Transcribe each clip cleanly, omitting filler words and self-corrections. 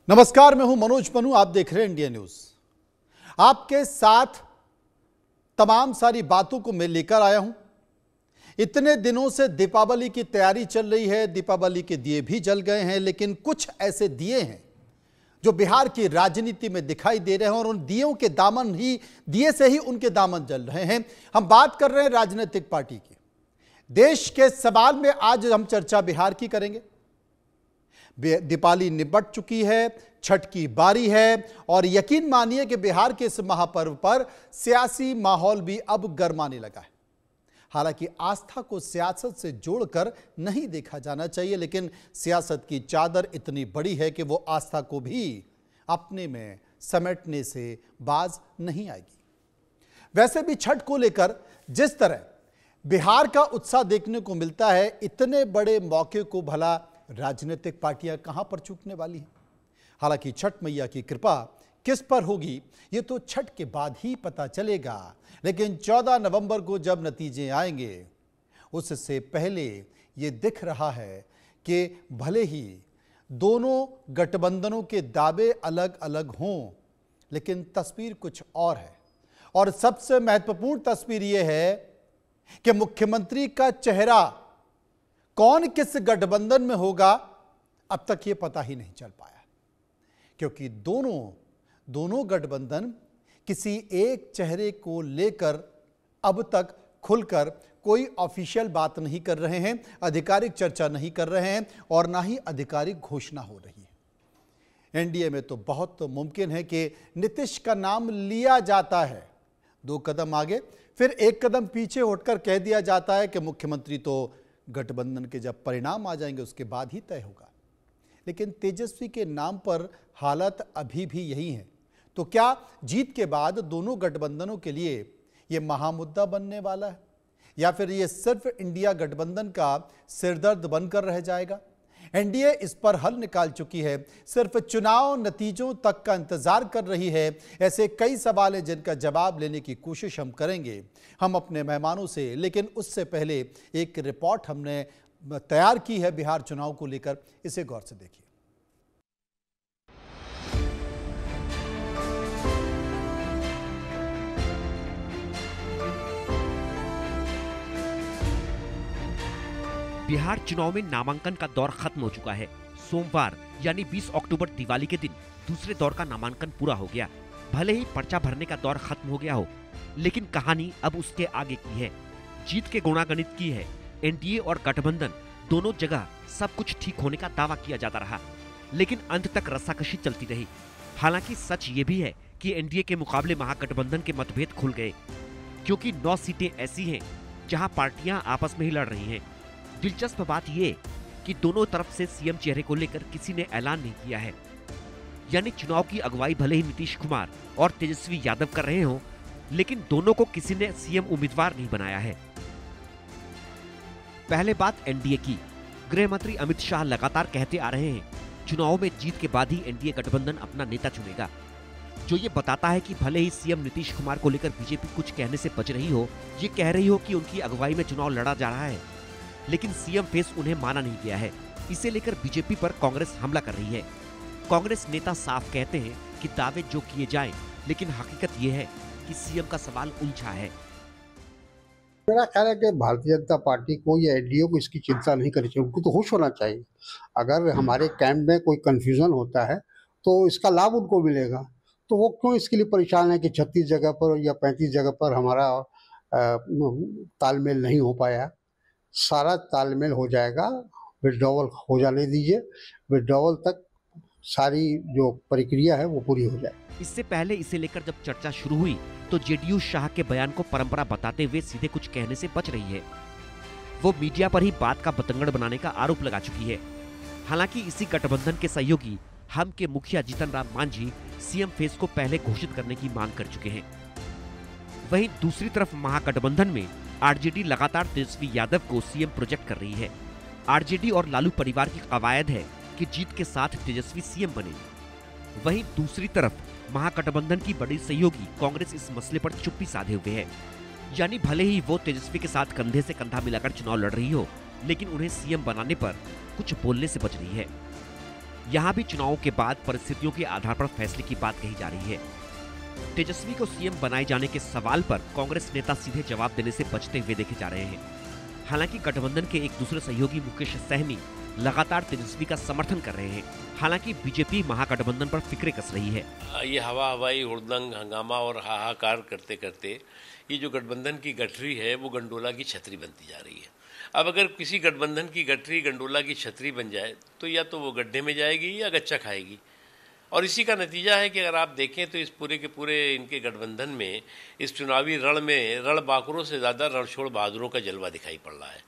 नमस्कार, मैं हूं मनोज पन्नू। आप देख रहे हैं इंडिया न्यूज। आपके साथ तमाम सारी बातों को मैं लेकर आया हूं। इतने दिनों से दीपावली की तैयारी चल रही है, दीपावली के दिए भी जल गए हैं, लेकिन कुछ ऐसे दिए हैं जो बिहार की राजनीति में दिखाई दे रहे हैं और उन दिए से ही उनके दामन जल रहे हैं। हम बात कर रहे हैं राजनीतिक पार्टी की। देश के सवाल में आज हम चर्चा बिहार की करेंगे। दीपावली निपट चुकी है, छठ की बारी है और यकीन मानिए कि बिहार के इस महापर्व पर सियासी माहौल भी अब गरमाने लगा है। हालांकि आस्था को सियासत से जोड़कर नहीं देखा जाना चाहिए, लेकिन सियासत की चादर इतनी बड़ी है कि वो आस्था को भी अपने में समेटने से बाज नहीं आएगी। वैसे भी छठ को लेकर जिस तरह बिहार का उत्साह देखने को मिलता है, इतने बड़े मौके को भला राजनीतिक पार्टियां कहां पर चूकने वाली हैं। हालांकि छठ मैया की कृपा किस पर होगी ये तो छठ के बाद ही पता चलेगा, लेकिन 14 नवंबर को जब नतीजे आएंगे उससे पहले ये दिख रहा है कि भले ही दोनों गठबंधनों के दावे अलग अलग हों, लेकिन तस्वीर कुछ और है। और सबसे महत्वपूर्ण तस्वीर यह है कि मुख्यमंत्री का चेहरा कौन किस गठबंधन में होगा अब तक ये पता ही नहीं चल पाया, क्योंकि दोनों गठबंधन किसी एक चेहरे को लेकर अब तक खुलकर कोई ऑफिशियल बात नहीं कर रहे हैं, आधिकारिक चर्चा नहीं कर रहे हैं और ना ही आधिकारिक घोषणा हो रही है। एनडीए में तो बहुत मुमकिन है कि नीतीश का नाम लिया जाता है, 2 कदम आगे फिर 1 कदम पीछे उठकर कह दिया जाता है कि मुख्यमंत्री तो गठबंधन के जब परिणाम आ जाएंगे उसके बाद ही तय होगा। लेकिन तेजस्वी के नाम पर हालत अभी भी यही है। तो क्या जीत के बाद दोनों गठबंधनों के लिए यह महामुद्दा बनने वाला है, या फिर यह सिर्फ इंडिया गठबंधन का सिरदर्द बनकर रह जाएगा? एनडीए इस पर हल निकाल चुकी है, सिर्फ चुनाव नतीजों तक का इंतजार कर रही है। ऐसे कई सवाल हैं जिनका जवाब लेने की कोशिश हम करेंगे हम अपने मेहमानों से, लेकिन उससे पहले एक रिपोर्ट हमने तैयार की है बिहार चुनाव को लेकर, इसे गौर से देखिए। बिहार चुनाव में नामांकन का दौर खत्म हो चुका है। सोमवार यानी 20 अक्टूबर दिवाली के दिन दूसरे दौर का नामांकन पूरा हो गया। भले ही पर्चा भरने का दौर खत्म हो गया हो, लेकिन कहानी अब उसके आगे की है। जीत के गुणागणित की है। एनडीए और गठबंधन दोनों जगह सब कुछ ठीक होने का दावा किया जाता रहा, लेकिन अंत तक रस्साकशी चलती रही। हालांकि सच ये भी है कि एनडीए के मुकाबले महागठबंधन के मतभेद खुल गए, क्योंकि 9 सीटें ऐसी हैं जहां पार्टियां आपस में ही लड़ रही हैं। दिलचस्प बात यह कि दोनों तरफ से सीएम चेहरे को लेकर किसी ने ऐलान नहीं किया है। यानी चुनाव की अगुवाई भले ही नीतीश कुमार और तेजस्वी यादव कर रहे हों, लेकिन दोनों को किसी ने सीएम उम्मीदवार नहीं बनाया है। पहले बात एनडीए की। गृह मंत्री अमित शाह लगातार कहते आ रहे हैं चुनाव में जीत के बाद ही एनडीए गठबंधन अपना नेता चुनेगा, जो ये बताता है कि भले ही सीएम नीतीश कुमार को लेकर बीजेपी कुछ कहने से बच रही हो, ये कह रही हो कि उनकी अगुवाई में चुनाव लड़ा जा रहा है, लेकिन सीएम फेस उन्हें माना नहीं गया है। इसे लेकर बीजेपी पर कांग्रेस हमला कर रही है। कांग्रेस नेता साफ कहते हैं कि दावे जो किए जाएं, लेकिन हकीकत यह है कि सीएम का सवाल उलझा है। मेरा ख्याल है कि भारतीय जनता पार्टी को या एनडीए को इसकी चिंता नहीं करनी चाहिए, उनको तो होश होना चाहिए। अगर हमारे कैंप में कोई कंफ्यूजन होता है तो इसका लाभ उनको मिलेगा, तो वो क्यों इसके लिए परेशान है कि 36 जगह पर या 35 जगह पर हमारा तालमेल नहीं हो पाया। सारा तालमेल हो जाएगा, विड्रॉवल हो जाने दीजिए, विड्रॉवल तक सारी जो प्रक्रिया है वो पूरी हो जाए। इससे पहले इसे लेकर जब चर्चा शुरू हुई तो जेडीयू शाह के बयान को परंपरा बताते हुए सीधे कुछ कहने से बच रही है। वो मीडिया पर ही बात का बतंगड़ बनाने का आरोप लगा चुकी है। हालांकि इसी गठबंधन के सहयोगी हम के मुखिया जीतन राम मांझी सीएम फेस को पहले घोषित करने की मांग कर चुके हैं। वहीं दूसरी तरफ महागठबंधन में आरजेडी लगातार तेजस्वी यादव को सीएम प्रोजेक्ट कर रही है। आरजेडी और लालू परिवार की कवायद है कि जीत के साथ तेजस्वी सीएम बने। वहीं दूसरी तरफ महागठबंधन की बड़ी सहयोगी कांग्रेस इस मसले पर चुप्पी साधे हुए है। यानी भले ही वो तेजस्वी के साथ कंधे से कंधा मिलाकर चुनाव लड़ रही हो, लेकिन उन्हें सीएम बनाने पर कुछ बोलने से बच रही है। यहाँ भी चुनावों के बाद परिस्थितियों के आधार पर फैसले की बात कही जा रही है। तेजस्वी को सीएम बनाए जाने के सवाल पर कांग्रेस नेता सीधे जवाब देने से बचते हुए देखे जा रहे हैं। हालांकि गठबंधन के एक दूसरे सहयोगी मुकेश सहनी लगातार तेजस्वी का समर्थन कर रहे हैं। हालांकि बीजेपी महागठबंधन पर फिक्रे कस रही है। ये हवाई हुड़दंग हंगामा और हाहाकार करते करते ये जो गठबंधन की गठरी है वो गंडोला की छतरी बनती जा रही है। अब अगर किसी गठबंधन की गठरी गंडोला की छतरी बन जाए तो या तो वो गड्ढे में जाएगी या गच्चा खाएगी। और इसी का नतीजा है कि अगर आप देखें तो इस पूरे के पूरे इनके गठबंधन में इस चुनावी रण में रण बांकुरों से ज़्यादा रणछोड़ बहादुरों का जलवा दिखाई पड़ रहा है।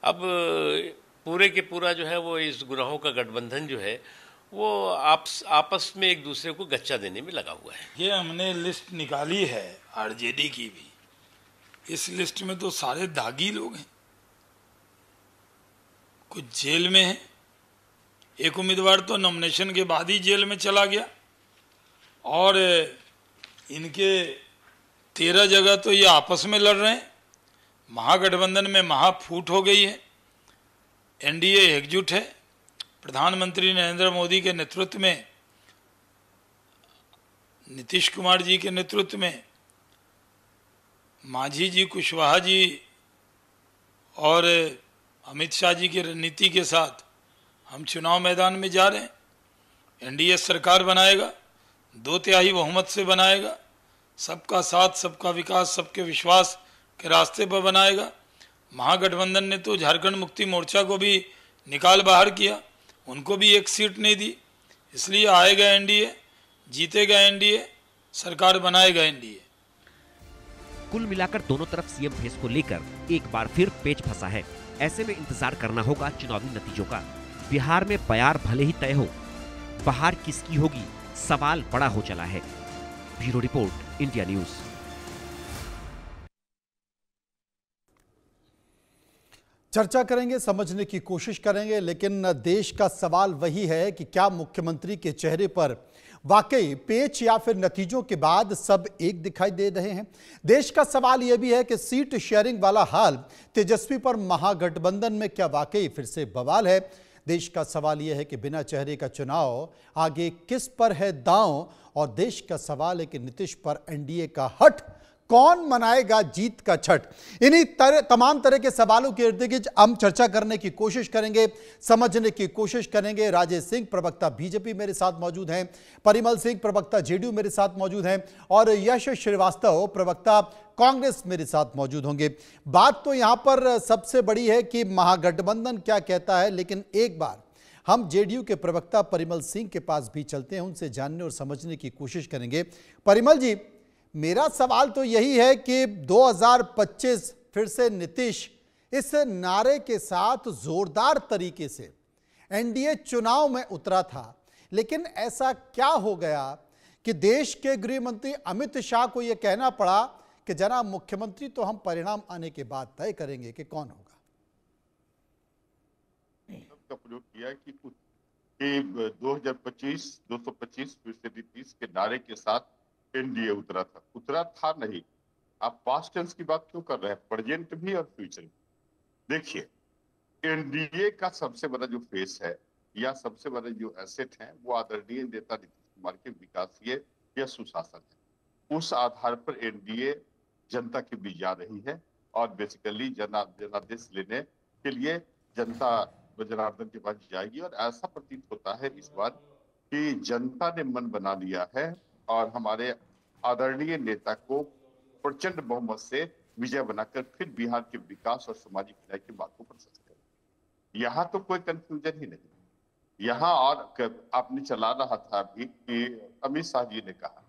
अब पूरे के पूरा जो है वो इस गुनाहों का गठबंधन जो है वो आपस में एक दूसरे को गच्चा देने में लगा हुआ है। ये हमने लिस्ट निकाली है आरजेडी की भी। इस लिस्ट में तो सारे दागी लोग हैं, कुछ जेल में है। एक उम्मीदवार तो नॉमिनेशन के बाद ही जेल में चला गया और इनके 13 जगह तो ये आपस में लड़ रहे हैं। महागठबंधन में महाफूट हो गई है। एनडीए एकजुट है। प्रधानमंत्री नरेंद्र मोदी के नेतृत्व में, नीतीश कुमार जी के नेतृत्व में, मांझी जी, कुशवाहा जी और अमित शाह जी की रणनीति के साथ हम चुनाव मैदान में जा रहे हैं। एनडीए सरकार बनाएगा, 2/3 बहुमत से बनाएगा, सबका साथ, सबका विकास, सबके विश्वास के रास्ते पर बनाएगा। महागठबंधन ने तो झारखंड मुक्ति मोर्चा को भी निकाल बाहर किया, उनको भी एक सीट नहीं दी। इसलिए आएगा एनडीए, जीतेगा एनडीए, सरकार बनाएगा एनडीए। कुल मिलाकर दोनों तरफ सीएम रेस को लेकर एक बार फिर पेच फंसा है। ऐसे में इंतजार करना होगा चुनावी नतीजों का। बिहार में बयार भले ही तय हो, बहार किसकी होगी सवाल बड़ा हो चला है। Bureau report, India news. चर्चा करेंगे, समझने की कोशिश करेंगे, लेकिन देश का सवाल वही है कि क्या मुख्यमंत्री के चेहरे पर वाकई पेच या फिर नतीजों के बाद सब एक दिखाई दे रहे हैं। देश का सवाल यह भी है कि सीट शेयरिंग वाला हाल तेजस्वी पर महागठबंधन में क्या वाकई फिर से बवाल है। देश का सवाल यह है कि बिना चेहरे का चुनाव आगे किस पर है दांव, और देश का सवाल है कि नीतीश पर एनडीए का हट, कौन मनाएगा जीत का छठ। इन्हीं तमाम तरह के सवालों के इर्द गिर्द हम चर्चा करने की कोशिश करेंगे, समझने की कोशिश करेंगे। राजेश सिंह प्रवक्ता बीजेपी मेरे साथ मौजूद हैं, परिमल सिंह प्रवक्ता जेडीयू मेरे साथ मौजूद हैं, और यश श्रीवास्तव प्रवक्ता कांग्रेस मेरे साथ मौजूद होंगे। बात तो यहां पर सबसे बड़ी है कि महागठबंधन क्या कहता है, लेकिन एक बार हम जेडीयू के प्रवक्ता परिमल सिंह के पास भी चलते हैं, उनसे जानने और समझने की कोशिश करेंगे। परिमल जी, मेरा सवाल तो यही है कि 2025 फिर से नीतीश इस नारे के साथ जोरदार तरीके से एनडीए चुनाव में उतरा था, लेकिन ऐसा क्या हो गया कि देश के गृह मंत्री अमित शाह को यह कहना पड़ा कि जनाब मुख्यमंत्री तो हम परिणाम आने के बाद तय करेंगे कि कौन होगा। का प्रयोग किया कि 2025 225 फिर से नीतीश के नारे के साथ एनडीए उतरा था नहीं। आप पास्ट टेंस की बात क्यों कर रहे हैं, प्रेजेंट भी और फ्यूचर भी। देखिए, एनडीए का सबसे बड़ा जो फेस है या सबसे बड़ा जो एसेट है वो आदरणीय नेता नीतीश कुमार के विकासीय या सुशासन है। उस आधार पर एनडीए जनता के बीच जा रही है और बेसिकली जनादेश लेने के लिए जनता जनार्दन के पास जाएगी। और ऐसा प्रतीत होता है इस बार कि जनता ने मन बना लिया है और हमारे आदरणीय नेता को प्रचंड बहुमत से विजय बनाकर फिर बिहार के विकास और सामाजिक न्याय की बात को प्रशस्त करें। यहाँ तो कोई कंफ्यूजन ही नहीं यहाँ। और आपने चला रहा था अभी कि अमित शाह जी ने कहा,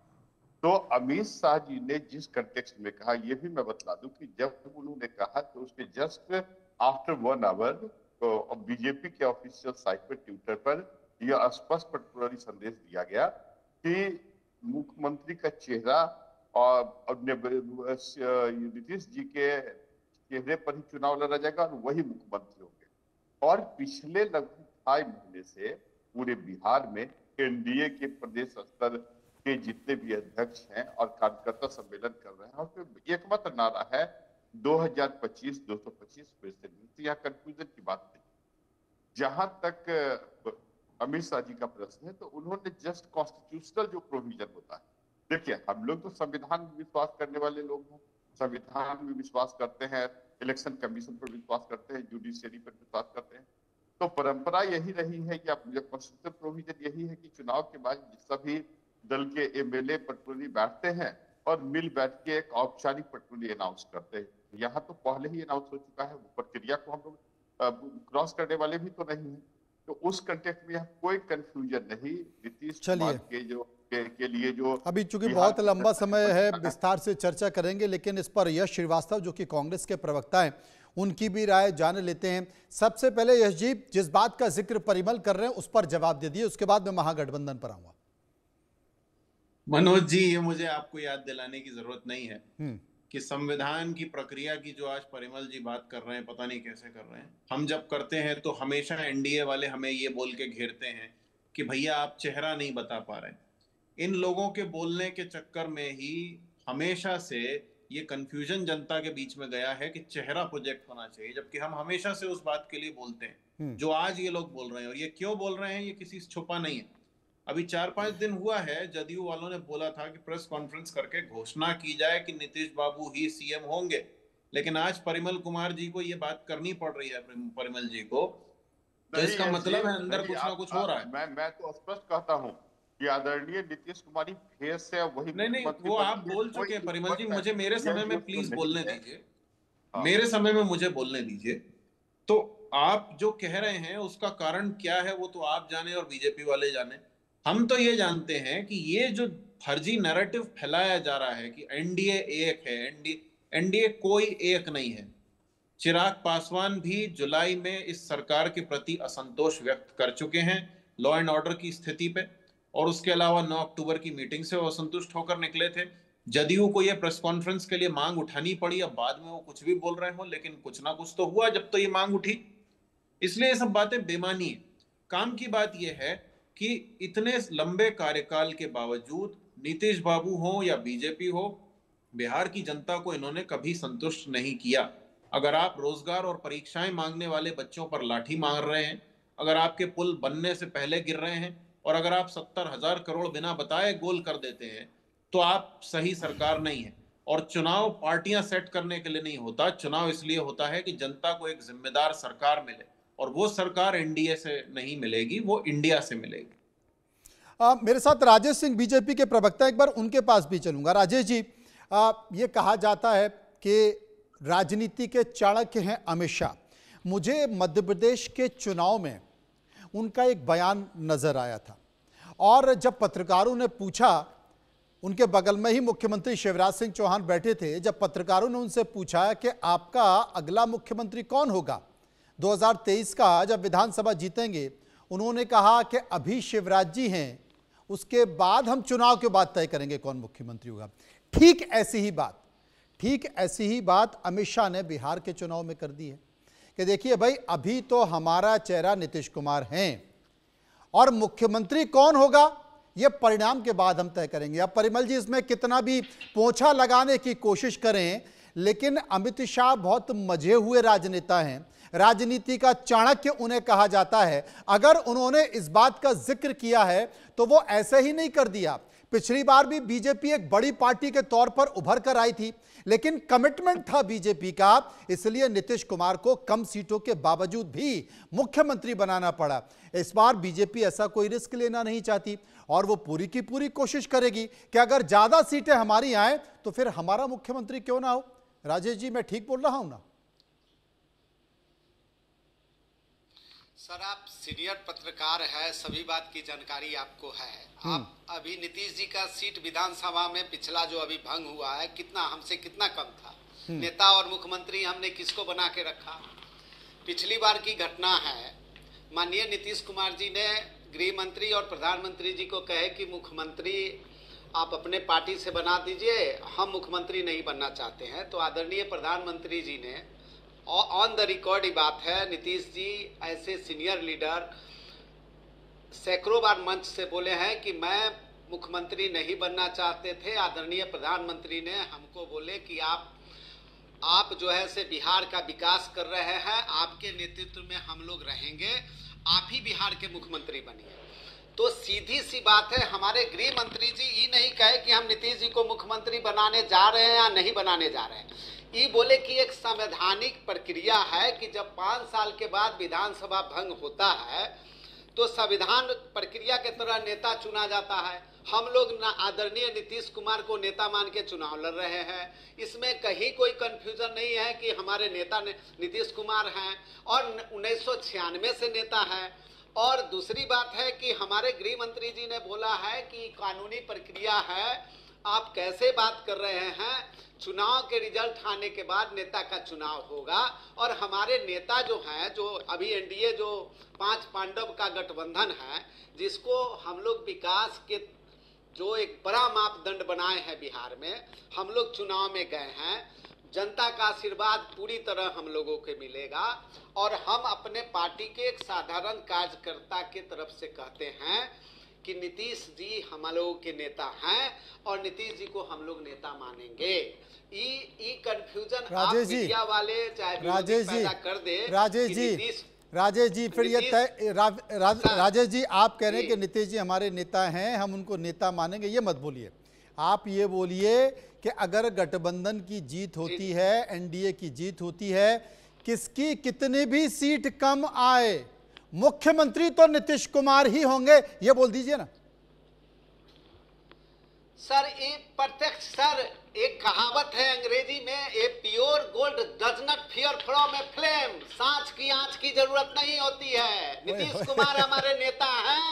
तो अमित शाह जी ने जिस कंटेक्स्ट में कहा ये भी मैं बतला दूं कि जब उन्होंने कहा तो उसके जस्ट आफ्टर 1 आवर तो बीजेपी के ऑफिशियल साइट पर, ट्विटर पर यह स्पष्ट पटवारी संदेश दिया गया कि मुख्यमंत्री का चेहरा और नीतीश जी के चेहरे पर ही चुनाव लड़ा जाएगा और वही मुख्यमंत्री होंगे। और पिछले लगभग 2 महीने से पूरे बिहार में एनडीए के प्रदेश स्तर के जितने भी अध्यक्ष हैं और कार्यकर्ता सम्मेलन कर रहे हैं और फिर एकमात्र नारा है 2025 225 फिर से। यहाँ कंफ्यूजन की बात नहीं। जहां तक अमित शाह जी का प्रश्न है, तो उन्होंने जस्ट कॉन्स्टिट्यूशनल जो प्रोविजन होता है, देखिए हम लोग तो संविधान में विश्वास करने वाले लोग हैं, संविधान में विश्वास करते हैं, इलेक्शन कमीशन पर विश्वास करते हैं, जुडिशियरी पर विश्वास करते हैं। तो परंपरा यही रही है कि कॉन्स्टिट्यूशनल प्रोविजन यही है कि चुनाव के बाद सभी दल के एमएलए पटवारी बैठते हैं और मिल बैठ के एक औपचारिक पटवारी अनाउंस करते हैं। यहाँ तो पहले ही अनाउंस हो चुका है, वो प्रक्रिया को हम लोग क्रॉस करने वाले भी तो नहीं है। तो उस कंटेक्स्ट में कोई कंफ्यूजन नहीं। नीतीश कुमार के जो के लिए जो अभी चूंकि बहुत लंबा समय है, विस्तार से चर्चा करेंगे, लेकिन इस पर यश श्रीवास्तव जो कि कांग्रेस के प्रवक्ता हैं, उनकी भी राय जान लेते हैं। सबसे पहले यश जी, जिस बात का जिक्र परिमल कर रहे हैं उस पर जवाब दे दिए, उसके बाद मैं महागठबंधन पर आऊंगा। मनोज जी, ये मुझे आपको याद दिलाने की जरूरत नहीं है कि संविधान की प्रक्रिया की जो आज परिमल जी बात कर रहे हैं, पता नहीं कैसे कर रहे हैं। हम जब करते हैं तो हमेशा एनडीए वाले हमें ये बोल के घेरते हैं कि भैया आप चेहरा नहीं बता पा रहे। इन लोगों के बोलने के चक्कर में ही हमेशा से ये कंफ्यूजन जनता के बीच में गया है कि चेहरा प्रोजेक्ट होना चाहिए, जबकि हम हमेशा से उस बात के लिए बोलते हैं जो आज ये लोग बोल रहे हैं। और ये क्यों बोल रहे हैं, ये किसी से छुपा नहीं है। अभी 4-5 दिन हुआ है, जदयू वालों ने बोला था कि प्रेस कॉन्फ्रेंस करके घोषणा की जाए कि नीतीश बाबू ही सीएम होंगे, लेकिन आज परिमल कुमार जी को ये बात करनी पड़ रही है, परिमल जी को। तो इसका मतलब है अंदर कुछ ना कुछ हो रहा है। मैं तो स्पष्ट कहता हूं कि आदरणीय नीतीश कुमार फेस से वही नहीं, वो आप बोल चुके हैं परिमल जी। मुझे मेरे समय में प्लीज बोलने दीजिए, मेरे समय में मुझे बोलने दीजिए। तो आप जो कह रहे हैं उसका कारण क्या है वो तो आप जाने और बीजेपी वाले जाने। हम तो ये जानते हैं कि ये जो फर्जी नैरेटिव फैलाया जा रहा है कि एनडीए एक है, एनडीए कोई एक नहीं है। चिराग पासवान भी जुलाई में इस सरकार के प्रति असंतोष व्यक्त कर चुके हैं लॉ एंड ऑर्डर की स्थिति पे, और उसके अलावा 9 अक्टूबर की मीटिंग से वो असंतुष्ट होकर निकले थे। जदयू को ये प्रेस कॉन्फ्रेंस के लिए मांग उठानी पड़ी। अब बाद में वो कुछ भी बोल रहे हो, लेकिन कुछ ना कुछ तो हुआ जब तो ये मांग उठी, इसलिए ये सब बातें बेमानी है। काम की बात यह है कि इतने लंबे कार्यकाल के बावजूद नीतीश बाबू हो या बीजेपी हो, बिहार की जनता को इन्होंने कभी संतुष्ट नहीं किया। अगर आप रोजगार और परीक्षाएं मांगने वाले बच्चों पर लाठी मार रहे हैं, अगर आपके पुल बनने से पहले गिर रहे हैं, और अगर आप 70,000 करोड़ बिना बताए गोल कर देते हैं, तो आप सही सरकार नहीं है। और चुनाव पार्टियां सेट करने के लिए नहीं होता, चुनाव इसलिए होता है कि जनता को एक जिम्मेदार सरकार मिले, और वो सरकार एनडीए से नहीं मिलेगी, वो इंडिया से मिलेगी। मेरे साथ राजेश सिंह बीजेपी के प्रवक्ता, एक बार उनके पास भी चलूंगा। राजेश जी, ये कहा जाता है कि राजनीति के चाणक्य हैं अमित शाह। मुझे मध्य प्रदेश के चुनाव में उनका एक बयान नजर आया था, और जब पत्रकारों ने पूछा, उनके बगल में ही मुख्यमंत्री शिवराज सिंह चौहान बैठे थे, जब पत्रकारों ने उनसे पूछा कि आपका अगला मुख्यमंत्री कौन होगा 2023 का, जब विधानसभा जीतेंगे, उन्होंने कहा कि अभी शिवराज जी हैं, उसके बाद हम चुनाव के बाद तय करेंगे कौन मुख्यमंत्री होगा। ठीक ऐसी ही बात अमित शाह ने बिहार के चुनाव में कर दी है कि देखिए भाई, अभी तो हमारा चेहरा नीतीश कुमार हैं, और मुख्यमंत्री कौन होगा ये परिणाम के बाद हम तय करेंगे। अब परिमल जी इसमें कितना भी पोंछा लगाने की कोशिश करें, लेकिन अमित शाह बहुत मजे हुए राजनेता हैं, राजनीति का चाणक्य उन्हें कहा जाता है। अगर उन्होंने इस बात का जिक्र किया है तो वो ऐसे ही नहीं कर दिया। पिछली बार भी बीजेपी एक बड़ी पार्टी के तौर पर उभर कर आई थी, लेकिन कमिटमेंट था बीजेपी का, इसलिए नीतीश कुमार को कम सीटों के बावजूद भी मुख्यमंत्री बनाना पड़ा। इस बार बीजेपी ऐसा कोई रिस्क लेना नहीं चाहती, और वो पूरी की पूरी कोशिश करेगी कि अगर ज्यादा सीटें हमारी आए तो फिर हमारा मुख्यमंत्री क्यों ना हो। राजेश जी, मैं ठीक बोल रहा हूं ना? सर, आप सीनियर पत्रकार है, सभी बात की जानकारी आपको है। आप अभी नीतीश जी का सीट विधानसभा में पिछला जो अभी भंग हुआ है, कितना हमसे कितना कम था। नेता और मुख्यमंत्री हमने किसको बना के रखा। पिछली बार की घटना है, माननीय नीतीश कुमार जी ने गृह मंत्री और प्रधानमंत्री जी को कहे कि मुख्यमंत्री आप अपने पार्टी से बना दीजिए, हम मुख्यमंत्री नहीं बनना चाहते हैं। तो आदरणीय प्रधानमंत्री जी ने ऑन द रिकॉर्ड ही बात है, नीतीश जी ऐसे सीनियर लीडर सैकड़ों बार मंच से बोले हैं कि मैं मुख्यमंत्री नहीं बनना चाहते थे। आदरणीय प्रधानमंत्री ने हमको बोले कि आप जो है से बिहार का विकास कर रहे हैं, आपके नेतृत्व में हम लोग रहेंगे, आप ही बिहार के मुख्यमंत्री बनिए। तो सीधी सी बात है, हमारे गृह मंत्री जी ये नहीं कहे कि हम नीतीश जी को मुख्यमंत्री बनाने जा रहे हैं या नहीं बनाने जा रहे हैं, ये बोले कि एक संवैधानिक प्रक्रिया है कि जब 5 साल के बाद विधानसभा भंग होता है तो संविधान प्रक्रिया के तरह नेता चुना जाता है। हम लोग आदरणीय नीतीश कुमार को नेता मान के चुनाव लड़ रहे हैं, इसमें कहीं कोई कंफ्यूजन नहीं है कि हमारे नेता नीतीश कुमार हैं और 1996 से नेता हैं। और दूसरी बात है कि हमारे गृह मंत्री जी ने बोला है कि कानूनी प्रक्रिया है, आप कैसे बात कर रहे हैं, चुनाव के रिजल्ट आने के बाद नेता का चुनाव होगा। और हमारे नेता जो हैं, जो अभी एनडीए जो 5 पांडव का गठबंधन है, जिसको हम लोग विकास के जो एक बड़ा मापदंड बनाए हैं बिहार में, हम लोग चुनाव में गए हैं, जनता का आशीर्वाद पूरी तरह हम लोगों के मिलेगा। और हम अपने पार्टी के एक साधारण कार्यकर्ता के तरफ से कहते हैं कि नीतीश जी हम लोगों के नेता हैं और नीतीश जी को हम लोग नेता मानेंगे। ये कंफ्यूजन आप मीडिया वाले चाहे पैदा कर दे। राजेश जी फिर ये तय राजेश जी आप कह रहे हैं कि नीतीश जी हमारे नेता हैं, हम उनको नेता मानेंगे, ये मत बोलिए। आप ये बोलिए कि अगर गठबंधन की जीत होती है, एनडीए की जीत होती है, किसकी कितनी भी सीट कम आए, मुख्यमंत्री तो नीतीश कुमार ही होंगे, ये बोल दीजिए ना। सर ये प्रत्यक्ष, सर एक कहावत है अंग्रेजी में, a pure gold does not fear from a flame, सांच की आंच की जरूरत नहीं होती है। नीतीश कुमार हमारे नेता हैं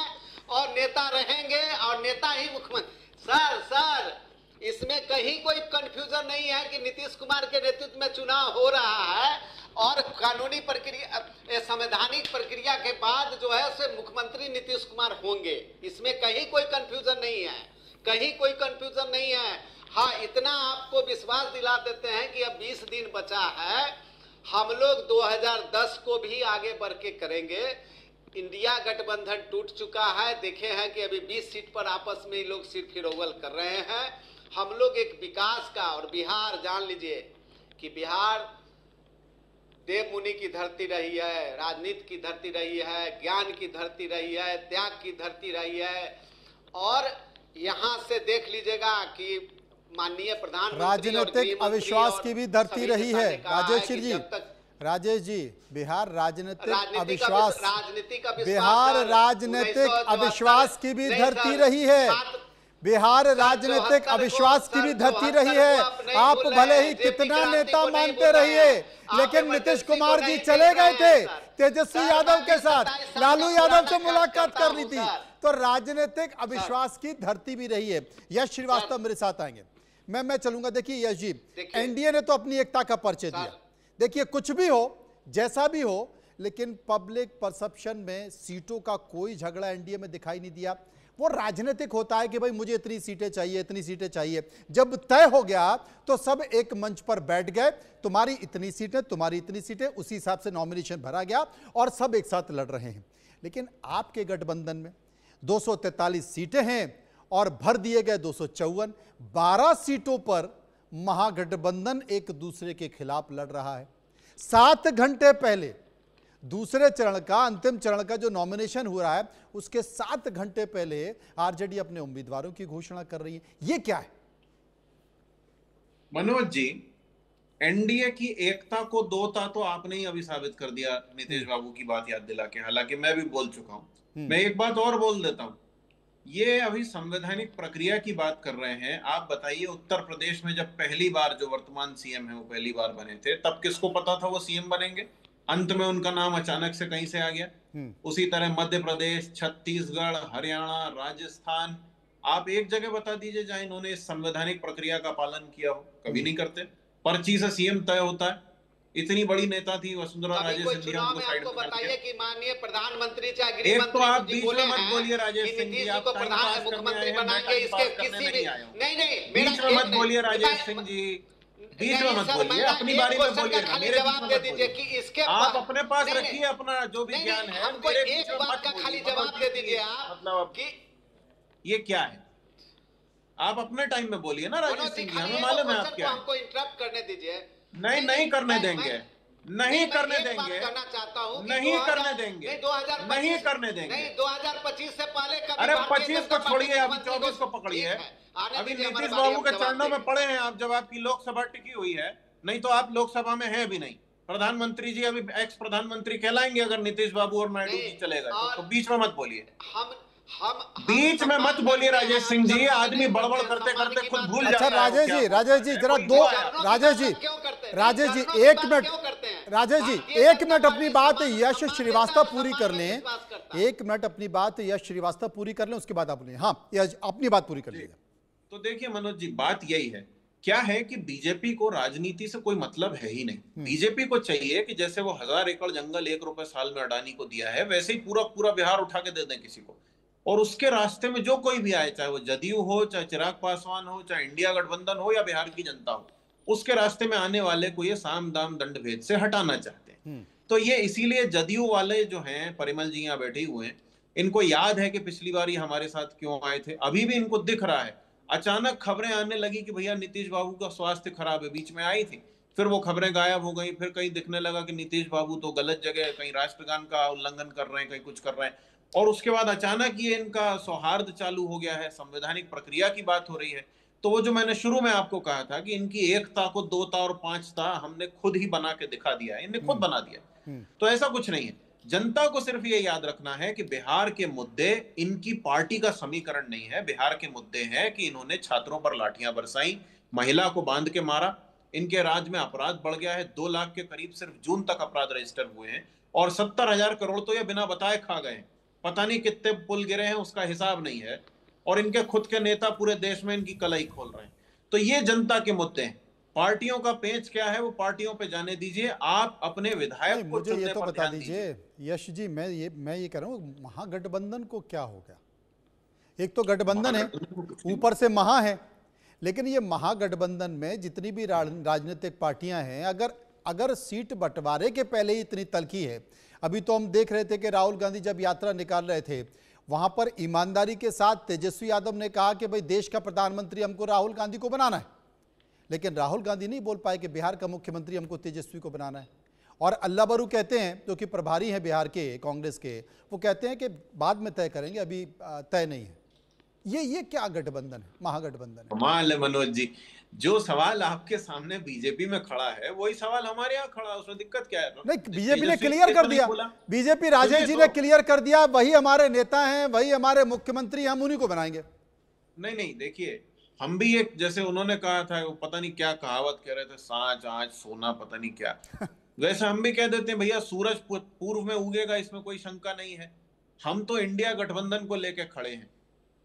और नेता रहेंगे और नेता ही मुख्यमंत्री। सर इसमें कहीं कोई कंफ्यूजन नहीं है कि नीतीश कुमार के नेतृत्व में चुनाव हो रहा है और कानूनी प्रक्रिया, संवैधानिक प्रक्रिया के बाद जो है उसे मुख्यमंत्री नीतीश कुमार होंगे, इसमें कहीं कोई कंफ्यूजन नहीं है, कहीं कोई कंफ्यूजन नहीं है। हाँ, इतना आपको विश्वास दिला देते हैं कि अब 20 दिन बचा है, हम लोग 2010 को भी आगे बढ़ के करेंगे। इंडिया गठबंधन टूट चुका है, देखे हैं कि अभी 20 सीट पर आपस में लोग सिर फिरोवल कर रहे हैं। हम लोग एक विकास का, और बिहार जान लीजिए कि बिहार देव मुनि की धरती रही है, राजनीति की धरती रही है, ज्ञान की धरती रही है, त्याग की धरती रही है। और यहाँ से देख लीजिएगा कि माननीय प्रधानमंत्री राजनीतिक अविश्वास की भी धरती रही है। राजेश जी बिहार राजनीतिक अविश्वास, बिहार राजनीतिक अविश्वास की भी धरती रही है, बिहार राजनीतिक अविश्वास की भी धरती रही है। आप भले ही कितना नेता मानते रहिए, लेकिन नीतीश कुमार जी चले गए थे तेजस्वी यादव के साथ, लालू यादव से मुलाकात कर ली थी, तो राजनीतिक अविश्वास की धरती भी रही है। यश श्रीवास्तव मेरे साथ आएंगे, मैं चलूंगा। देखिए यश जी, एनडीए ने तो अपनी एकता का परिचय दिया। देखिए कुछ भी हो, जैसा भी हो, लेकिन पब्लिक परसेप्शन में सीटों का कोई झगड़ा एनडीए में दिखाई नहीं दिया। वो राजनीतिक होता है कि भाई मुझे इतनी सीटें चाहिए, इतनी सीटें चाहिए। जब तय हो गया तो सब एक मंच पर बैठ गए, तुम्हारी इतनी सीटें, तुम्हारी इतनी सीटें, उसी हिसाब से नॉमिनेशन भरा गया और सब एक साथ लड़ रहे हैं। लेकिन आपके गठबंधन में 243 सीटें हैं और भर दिए गए 254। 12 सीटों पर महागठबंधन एक दूसरे के खिलाफ लड़ रहा है। 7 घंटे पहले दूसरे चरण का, अंतिम चरण का जो नॉमिनेशन हो रहा है, उसके 7 घंटे पहले आरजेडी अपने उम्मीदवारों की घोषणा कर रही है। ये क्या है? मनोज जी, एनडीए की एकता को दोता तो आपने ही अभी साबित कर दिया नीतीश बाबू की बात याद दिला के, हालांकि मैं भी बोल चुका हूं। मैं एक बात और बोल देता हूं, ये अभी संवैधानिक प्रक्रिया की बात कर रहे हैं। आप बताइए, उत्तर प्रदेश में जब पहली बार जो वर्तमान सीएम है वो पहली बार बने थे, तब किसको पता था वो सीएम बनेंगे? अंत में उनका नाम अचानक से कहीं से आ गया। उसी तरह मध्य प्रदेश, छत्तीसगढ़, हरियाणा, राजस्थान, आप एक जगह बता दीजिए जहां इन्होंने इस संवैधानिक प्रक्रिया का पालन किया हो। कभी नहीं करते। पर्ची से सीएम तय होता है। इतनी बड़ी नेता थी वसुंधरा राजे सिंधिया, उनको साइड पर बताइए कि माननीय प्रधानमंत्री चाहे गृह मंत्री, तो आप बीच में मत बोलिए राजेश सिंह जी, आप प्रधान मुख्यमंत्री बनाएंगे, इसके किसी भी नहीं, बीच में मत बोलिए राजेश सिंह जी, बीच में मत बोलिए, अपनी बारी में बोलिए। खाली जवाब दे दीजिए कि इसके आप अपने पास रखिए अपना जो भी ज्ञान है, हमको एक बात का खाली जवाब दे दीजिए आप, मतलब कि ये क्या है। आप अपने टाइम में बोलिए ना राजेश सिंह जी, हमें मालूम है आप क्या है। हमको इंटरप्ट करने दीजिए। नहीं करने देंगे। नहीं करने मैं एक बात देंगे, कहना चाहता हूं कि नहीं 2000 करने देंगे, नहीं 2025 नहीं करने देंगे। नहीं 2025 से पहले कभी अरे भारतीय 25 जनता को पार्टी छोड़िए, अभी मुख्यमंत्री 24 को पकड़िए। ठीक है, आने अभी दीजिए, हमारी नीतीश बारी, बाबू हम के जवाब चरणों में देंगे। पड़े हैं आप, जब आपकी लोकसभा टिकी हुई है। नहीं तो आप लोकसभा में हैं भी नहीं। प्रधानमंत्री जी अभी एक्स प्रधानमंत्री कहलाएंगे अगर नीतीश बाबू और नायडू जी चलेगा तो बीच में मत बोलिए, हम बीच में मत बोलिए राजेश सिंह जी। आदमी बड़बड़ करते करते खुद भूल जाता अच्छा है। राजेश जी जरा दो, राजेश जी एक मिनट, राजेश जी एक मिनट अपनी बात यश श्रीवास्तव पूरी कर लें, एक मिनट अपनी बात यश श्रीवास्तव पूरी कर लें, उसके बाद आप बोलिए। हाँ यश अपनी बात पूरी कर लीजिए। तो देखिए मनोज जी, बात यही है, क्या है कि बीजेपी को राजनीति से कोई मतलब है ही नहीं। बीजेपी को चाहिए कि जैसे वो 1000 एकड़ जंगल 1 रुपए साल में अडानी को दिया है, वैसे ही पूरा पूरा बिहार उठा के दे दें किसी को, और उसके रास्ते में जो कोई भी आए, चाहे वो जदयू हो, चाहे चिराग पासवान हो, चाहे इंडिया गठबंधन हो या बिहार की जनता हो, उसके रास्ते में आने वाले को ये साम दाम दंड भेद से हटाना चाहते हैं। तो ये इसीलिए जदयू वाले जो हैं, परिमल जी यहाँ बैठे हुए हैं, इनको याद है कि पिछली बार ये हमारे साथ क्यों आए थे। अभी भी इनको दिख रहा है, अचानक खबरें आने लगी कि भैया नीतीश बाबू का स्वास्थ्य खराब है, बीच में आई थी, फिर वो खबरें गायब हो गई, फिर कहीं दिखने लगा कि नीतीश बाबू तो गलत जगह, कहीं राष्ट्रगान का उल्लंघन कर रहे हैं, कहीं कुछ कर रहे हैं, और उसके बाद अचानक ये इनका सौहार्द चालू हो गया है, संवैधानिक प्रक्रिया की बात हो रही है। तो वो जो मैंने शुरू में आपको कहा था कि इनकी एकता को 2ता और 5ता हमने खुद ही बना के दिखा दिया है, इन्हें खुद बना दिया। तो ऐसा कुछ नहीं है। जनता को सिर्फ ये याद रखना है कि बिहार के मुद्दे इनकी पार्टी का समीकरण नहीं है। बिहार के मुद्दे हैं कि इन्होंने छात्रों पर लाठियां बरसाई, महिला को बांध के मारा, इनके राज्य में अपराध बढ़ गया है, 2 लाख के करीब सिर्फ जून तक अपराध रजिस्टर हुए हैं, और 70,000 करोड़ तो ये बिना बताए खा गए। पता नहीं कितने पुल गिरे हैं, उसका हिसाब नहीं है, और इनके खुद के नेता पूरे देश में इनकी कलाई खोल रहे हैं। तो ये जनता के मुद्दे हैं। पार्टियों का पेच क्या है वो पार्टियों पे जाने दीजिए, आप अपने विधायक को मुझे ये चुनने तो पर बता ध्यान दीजिए यश जी, मैं ये कह रहा हूँ महागठबंधन को क्या हो गया? एक तो गठबंधन है, ऊपर से महा है, लेकिन ये महागठबंधन में जितनी भी राजनीतिक पार्टियां हैं, अगर सीट बंटवारे के पहले ही इतनी तलखी है। अभी तो हम देख रहे थे कि राहुल गांधी जब यात्रा निकाल रहे थे, वहां पर ईमानदारी के साथ तेजस्वी यादव ने कहा कि भाई देश का प्रधानमंत्री हमको राहुल गांधी को बनाना है, लेकिन राहुल गांधी नहीं बोल पाए कि बिहार का मुख्यमंत्री हमको तेजस्वी को बनाना है। और अल्लाह बरू कहते हैं, जो कि प्रभारी हैं बिहार के कांग्रेस के, वो कहते हैं कि बाद में तय करेंगे, अभी तय नहीं है। ये क्या गठबंधन है, महागठबंधन है? कमाल है मनोज जी, जो सवाल आपके सामने बीजेपी में खड़ा है वही सवाल हमारे यहाँ खड़ा है, उसमें दिक्कत क्या है? नहीं, बीजेपी ने क्लियर कर दिया, बीजेपी राजेश जी ने क्लियर कर दिया, वही हमारे नेता हैं, वही हमारे मुख्यमंत्री, हम उन्हीं को बनाएंगे। नहीं, देखिए हम भी एक, जैसे उन्होंने कहा था, वो पता नहीं क्या कहावत कह रहे थे, सांच आंच सोना पता नहीं क्या, वैसे हम भी कह देते हैं भैया सूरज पूर्व में उगेगा, इसमें कोई शंका नहीं है। हम तो इंडिया गठबंधन को लेके खड़े हैं।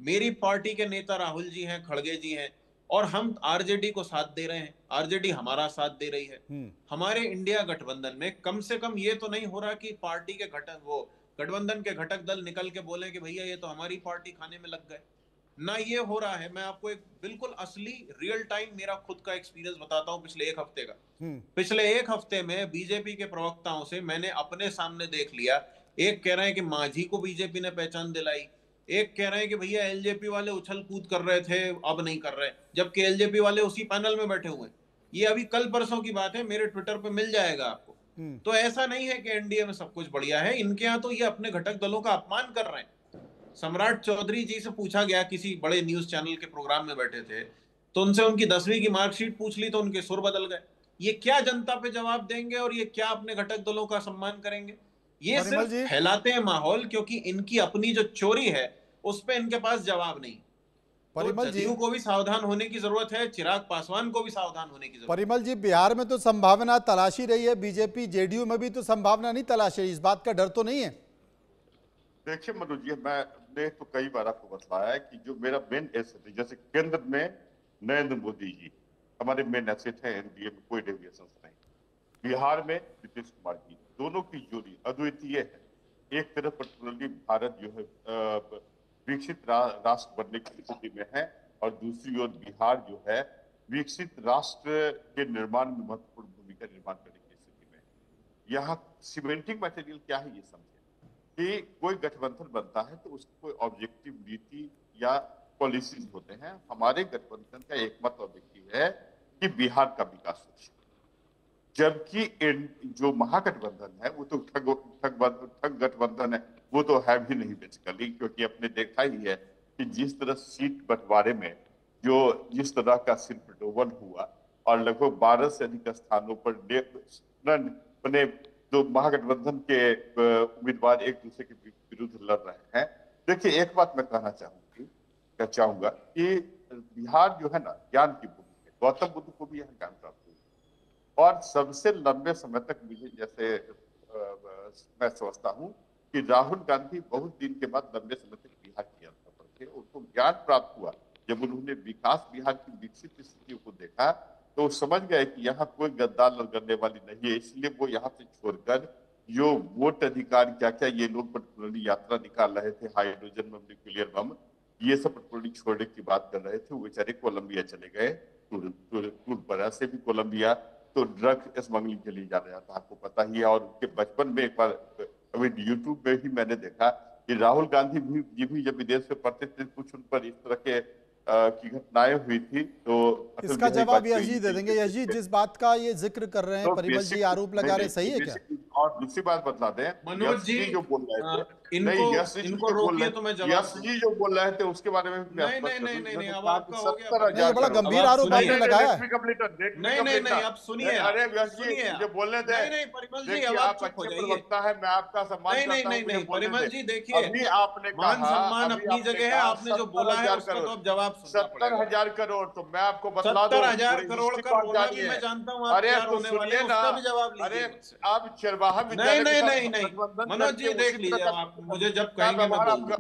मेरी पार्टी के नेता राहुल जी हैं, खड़गे जी हैं, और हम आरजेडी को साथ दे रहे हैं, आरजेडी हमारा साथ दे रही है। हमारे इंडिया गठबंधन में कम से कम ये तो नहीं हो रहा कि पार्टी के गठबंधन के घटक दल निकल के बोले कि भैया ये तो हमारी पार्टी खाने में लग गए, ना ये हो रहा है। मैं आपको एक बिल्कुल असली रियल टाइम मेरा खुद का एक्सपीरियंस बताता हूँ पिछले 1 हफ्ते का। पिछले 1 हफ्ते में बीजेपी के प्रवक्ताओं से मैंने अपने सामने देख लिया, एक कह रहे हैं कि मांझी को बीजेपी ने पहचान दिलाई, एक कह रहे हैं कि भैया एलजेपी वाले उछल कूद कर रहे थे अब नहीं कर रहे, जबकि एलजेपी वाले उसी पैनल में बैठे हुए हैं। ये अभी कल परसों की बात है, मेरे ट्विटर पे मिल जाएगा आपको। तो ऐसा नहीं है कि एनडीए में सब कुछ बढ़िया है, इनके यहाँ तो ये अपने घटक दलों का अपमान कर रहे हैं। सम्राट चौधरी जी से पूछा गया, किसी बड़े न्यूज चैनल के प्रोग्राम में बैठे थे, तो उनसे उनकी 10वीं की मार्कशीट पूछ ली तो उनके सुर बदल गए। ये क्या जनता पे जवाब देंगे और ये क्या अपने घटक दलों का सम्मान करेंगे? ये सिर्फ फैलाते हैं माहौल, क्योंकि इनकी अपनी जो चोरी है उस पर इनके पास जवाब नहीं। परिमल जी को भी सावधान होने की जरूरत है, चिराग पासवान को भी सावधान होने की जरूरत है। परिमल जी, बिहार में तो संभावना तलाशी रही है, बीजेपी जेडीयू में भी तो संभावना नहीं तलाशी रही, इस बात का डर तो नहीं है? देखिए मनोज जी, मैंने तो कई बार आपको बताया कि जो मेरा मेन एसेट है, जैसे केंद्र में नरेंद्र मोदी जी हमारे मेन एसेट है, एनडीए में कोई डेविएशन नहीं। बिहार में नीतीश कुमार जी, दोनों की जोड़ी अद्वितीय है। एक तरफ पर्टिकुलरली भारत जो है विकसित राष्ट्र बनने की स्थिति में है, और दूसरी ओर बिहार जो है विकसित राष्ट्र के निर्माण में महत्वपूर्ण भूमिका निर्माण करने की स्थिति में। यहाँ सीमेंटिंग मटेरियल क्या है ये समझे कि कोई गठबंधन बनता है तो उसकी कोई ऑब्जेक्टिव नीति या पॉलिसीज होते हैं। हमारे गठबंधन का एकमात्र ऑब्जेक्टिव है कि बिहार का विकास हो, जबकि जो महागठबंधन है वो तो ठग गठबंधन है, वो तो है भी नहीं बेसिकली, क्योंकि अपने देखा ही है कि जिस तरह सीट बंटवारे में जिस तरह का सिरपटोवन हुआ और लगभग 12 से अधिक स्थानों पर अपने जो महागठबंधन के उम्मीदवार एक दूसरे के विरुद्ध लड़ रहे हैं। देखिए, एक बात मैं कहना चाहूंगा कि बिहार जो है ना ज्ञान की भूमि है, गौतम बुद्ध को भी यहाँ ज्ञान प्राप्त हुआ और सबसे लंबे समय तक मुझे जैसे मैं समझता हूँ कि राहुल गांधी बहुत दिन के बाद लंबे समय तक बिहार की यात्रा पर थे, उनको ज्ञान प्राप्त हुआ। जब उन्होंने विकास बिहार की विकसित स्थितियों को देखा तो समझ गए कि यहाँ कोई गद्दार लड़ने वाली नहीं है, इसलिए वो यहाँ से छोड़कर जो वोट अधिकार क्या क्या ये लोग पेट्रोलिंग यात्रा निकाल रहे थे, हाइड्रोजन बम, न्यूक्लियर बम, ये सब पेट्रोलिंग छोड़ने की बात कर रहे थे, वो बेचारे कोलंबिया चले गए। टूर पर से भी कोलंबिया तो ड्रग स्मगलिंग के लिए जा रहा था, आपको पता ही है। और उनके बचपन में एक बार अभी यूट्यूब में ही मैंने देखा कि राहुल गांधी भी जब विदेश में पढ़ते थे, कुछ उन पर इस तरह के की घटनाएं हुई थी। तो इसका जवाब यश जी दे देंगे। यश जी, जिस बात का ये जिक्र कर रहे हैं, परिमल जी आरोप लगा रहे, सही है क्या? और दूसरी बात बतला दें, मनोज जी जो बोल रहे थे, इनको रोकिए तो मैं जवाब यश जी जो बोल रहे थे उसके बारे में नहीं, अब आपका हो गया। 70,000 बड़ा गंभीर आरोप आपने लगाया। नहीं, आप सुनिए। अरे यश जी जो बोलने थे, नहीं, परिमल जी अब आप चुप हो जाइए। है, मैं आपका सम्मान करता हूं। नहीं, परिमल जी देखिए, अभी आपने मान सम्मान अपनी जगह है, आपने जो बोला है उसका तो अब जवाब सुनना पड़ेगा। 70,000 करोड़, तो मैं आपको बतला दूं 70,000 करोड़ का बोला भी मैं जानता हूं, आप क्या रोने वाले हैं, उसका भी जवाब लीजिए। अरे आप चरवाहा नहीं, मनोज जी देख लीजिए, आप मुझे जब कहेंगे मैं बोल दूंगा।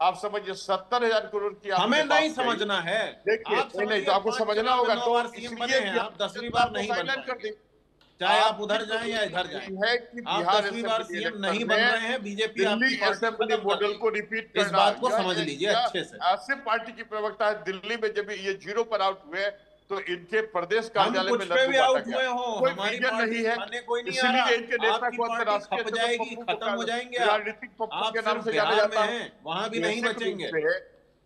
आप समझिए 70,000 करोड़ की हमें नहीं समझना है। देखिए, नहीं तो आपको समझना होगा। तो सीएम बने हैं आप, 10वीं बार नहीं बन पाएंगे, चाहे आप उधर जाएं या इधर जाएं। आप 10वीं बार सीएम नहीं बन रहे हैं। बीजेपी आपकी असेंबली मॉडल को रिपीट करना, इस बात को समझ लीजिए अच्छे से। ऐसे पार्टी की प्रवक्ता है, दिल्ली में जब ये 0 पर आउट हुए तो इनके प्रदेश कार्यालय में भी आउट हुए हो, कोई हमारी विजन नहीं है, कोई नहीं इसलिए इनके नेता को अंतरराष्ट्रीय खप जाएगी, खत्म हो जाएंगे। राजनीतिक पप्पू के नाम से जाना जाता है, वहां भी नहीं बचेंगे,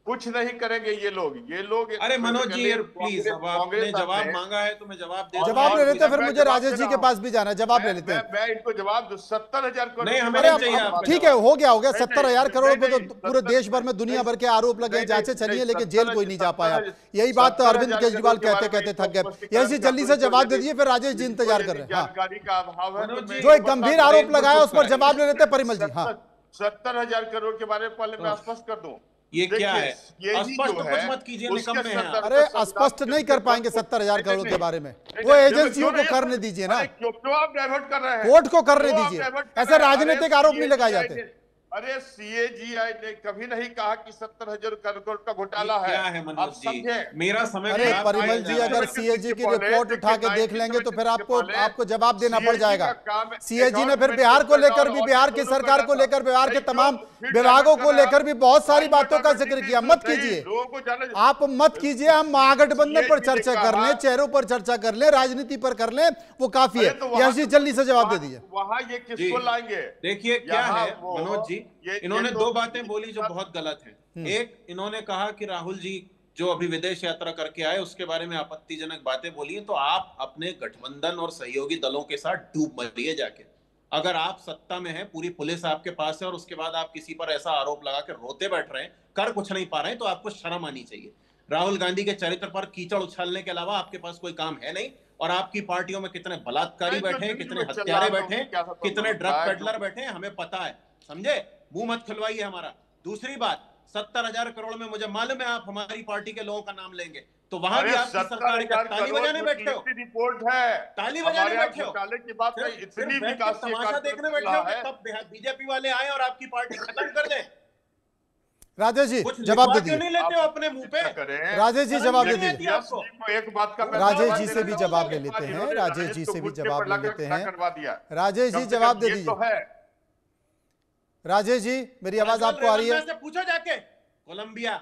कुछ नहीं करेंगे ये लोग। अरे मनोज जी प्लीज, अब आपने जवाब मांगा है तो मैं जवाब दे, जवाब ले लेते हैं, फिर मुझे राजेश जी के पास भी जाना है, जवाब ले लेते हैं। मैं इनको जवाब दूं, 70,000 करोड़ नहीं, हमें नहीं चाहिए। ठीक है, हो गया 70,000 करोड़ पे तो पूरे देश भर में दुनिया भर के आरोप लगे, जांचें चली है, लेकिन जेल कोई नहीं जा पाया। यही बात तो अरविंद केजरीवाल कहते कहते थक गए। यश जी जल्दी से जवाब दे दीजिए, फिर राजेश जी इंतजार कर रहे हैं। जानकारी का अभाव है, जो एक गंभीर आरोप लगाया उस पर जवाब ले लेते हैं परिमल जी। हाँ, 70,000 करोड़ के बारे में पहले मैं स्पष्ट कर दूं, ये क्या है? स्पष्ट कुछ मत कीजिए, निकम्मे हैं आप। अरे स्पष्ट नहीं कर पाएंगे 70,000 करोड़ के बारे में, वो एजेंसियों को करने दीजिए ना, क्यों आप डाइवर्ट कर रहे हैं? कोर्ट को करने दीजिए, ऐसे राजनीतिक आरोप नहीं लगाए जाते। अरे सीएजीआई ने कभी नहीं कहा कि 70,000 करोड़ का घोटाला है। क्या है मनोज जी, मेरा समय। अरे परिमल जी, अगर सीएजी की रिपोर्ट उठा के देख लेंगे तो फिर आपको जवाब देना पड़ जाएगा। सीएजी ने फिर बिहार को लेकर भी, बिहार की सरकार को लेकर, बिहार के तमाम विभागों को लेकर भी बहुत सारी बातों का जिक्र किया। मत कीजिए, आप मत कीजिए, हम महागठबंधन पर चर्चा कर लें, चेहरों पर चर्चा कर लें, राजनीति पर कर लें, वो काफी है। यश जी जल्दी से जवाब दे दीजिए। वहां ये किसको लाएंगे? देखिए क्या है मनोज जी, इन्होंने दो बातें बोली जो बहुत गलत हैं। एक, इन्होंने कहा कि राहुल जी जो अभी विदेश यात्रा करके आए उसके बारे में आपत्तिजनक बातें बोली हैं, तो आप अपने गठबंधन और सहयोगी दलों के साथ डूब मरिए जाके। अगर आप सत्ता में हैं, पूरी पुलिस आपके पास है, और उसके बाद आप किसी पर ऐसा आरोप लगा के रोते बैठ रहे हैं, कर कुछ नहीं पा रहे हैं, तो आपको शर्म आनी चाहिए। राहुल गांधी के चरित्र पर कीचड़ उछालने के अलावा आपके पास कोई काम है नहीं। और आपकी पार्टियों में कितने बलात्कारी बैठे हैं, कितने हत्यारे बैठे हैं, कितने ड्रग पेडलर बैठे हैं, हमें पता है, समझे? मुंह मत खुलवाइए हमारा। दूसरी बात, 70,000 करोड़ में मुझे मालूम है आप हमारी पार्टी के लोगों का नाम लेंगे, तो वहां भी आपकी सरकार का ताली बजाने बैठे हो, रिपोर्ट है, ताली बजाने बैठे हो, की बात नहीं, इतनी विकास तमाशा देखने बैठे हो कि कब बीजेपी वाले आए और आपकी पार्टी खत्म कर दें। राजेश जी जवाब दे दीजिए। नहीं लेते हो अपने मुंह पे? राजेश जी जवाब दे दीजिए। एक बात का राजेश जी से भी जवाब ले लेते हैं, राजेश जी से भी जवाब ले लेते हैं। राजेश जी जवाब दे दीजिए। राजेश जी मेरी आवाज आपको आ रही है? से पूछो जाके, कोलंबिया